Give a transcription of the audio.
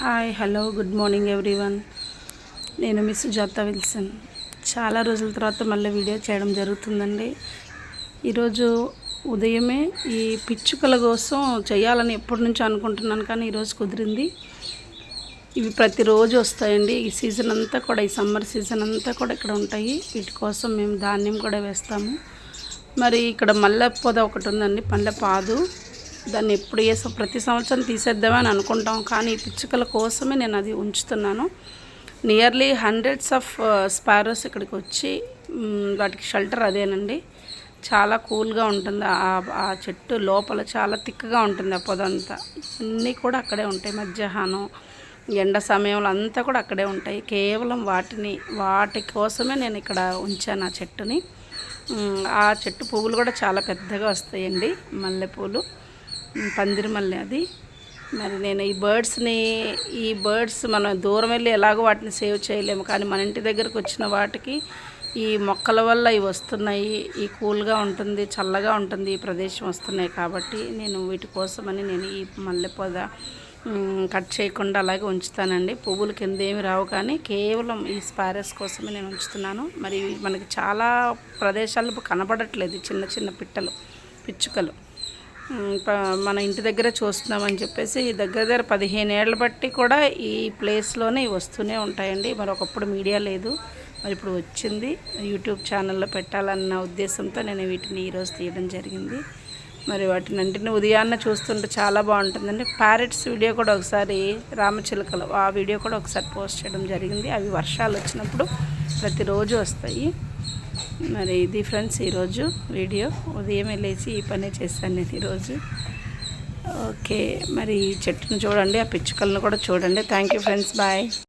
Hi hello good morning everyone. నేను miss Sujatha Wilson. చాలా రోజుల తర్వాత మళ్ళీ వీడియో చేయడం జరుగుతుందండి. ఈరోజు ఉదయమే ఈ పిచ్చుకల కోసం చేయాలని ఎప్పటి నుంచో అనుకుంటున్నాను, కానీ ఈరోజు కుదిరింది. ఇవి ప్రతిరోజు వస్తాయండి. ఈ సీజన్ అంతా కూడా, ఈ సమ్మర్ సీజన్ అంతా కూడా ఇక్కడ ఉంటాయి. వీటి కోసం మేము ధాన్యం కూడా వేస్తాము. మరి ఇక్కడ మల్లె పొద ఒకటి ఉందండి, మల్లె పాదు. దాన్ని ఎప్పుడు ప్రతి సంవత్సరం తీసేద్దామని అనుకుంటాం, కానీ ఈ పిచ్చుకల కోసమే నేను అది ఉంచుతున్నాను. నియర్లీ హండ్రెడ్స్ ఆఫ్ స్పారోస్ ఇక్కడికి వచ్చి వాటికి షెల్టర్ అదేనండి. చాలా కూల్గా ఉంటుంది. ఆ చెట్టు లోపల చాలా థిక్గా ఉంటుంది ఆ పొదంతా. అన్నీ కూడా అక్కడే ఉంటాయి. మధ్యాహ్నం ఎండ సమయంలో అంతా కూడా అక్కడే ఉంటాయి. కేవలం వాటి కోసమే నేను ఇక్కడ ఉంచాను ఆ చెట్టుని. ఆ చెట్టు పువ్వులు కూడా చాలా పెద్దగా వస్తాయండి, మల్లెపూలు, పందిరి మల్లె అది. మరి నేను ఈ బర్డ్స్ మనం దూరం వెళ్ళి ఎలాగో వాటిని సేవ్ చేయలేము, కానీ మన ఇంటి దగ్గరకు వచ్చిన వాటికి ఈ మొక్కల వల్ల ఇవి వస్తున్నాయి. ఈ కూల్గా ఉంటుంది, చల్లగా ఉంటుంది ఈ ప్రదేశం వస్తున్నాయి కాబట్టి నేను వీటి కోసమని నేను ఈ మల్లె పొద కట్ చేయకుండా అలాగే ఉంచుతానండి. పువ్వులు కింద ఏమి రావు, కానీ కేవలం ఈ స్పారస్ కోసమే నేను ఉంచుతున్నాను. మరి మనకి చాలా ప్రదేశాల్లో కనబడట్లేదు చిన్న చిన్న పిచ్చుకలు. మన ఇంటి దగ్గర చూస్తున్నామని చెప్పేసి దగ్గర 15 ఏళ్ళ బట్టి కూడా ఈ ప్లేస్లోనే వస్తూనే ఉంటాయండి. మరి ఒకప్పుడు మీడియా లేదు, మరి ఇప్పుడు వచ్చింది. యూట్యూబ్ ఛానల్లో పెట్టాలన్న ఉద్దేశంతో నేను వీటిని ఈరోజు తీయడం జరిగింది. మరి వాటిని ఉదయాన్నే చూస్తుంటే చాలా బాగుంటుందండి. ప్యారెట్స్ వీడియో కూడా ఒకసారి, రామచిలుకలు ఆ వీడియో కూడా ఒకసారి పోస్ట్ చేయడం జరిగింది. అవి వర్షాలు వచ్చినప్పుడు ప్రతిరోజు వస్తాయి. మరి ఇది ఫ్రెండ్స్ ఈరోజు వీడియో. ఉదయం లేచి ఈ పనే చేశాను నేను ఈరోజు. ఓకే, మరి ఈ చెట్టును చూడండి, ఆ పిచ్చుకలను కూడా చూడండి. Thank you friends, bye.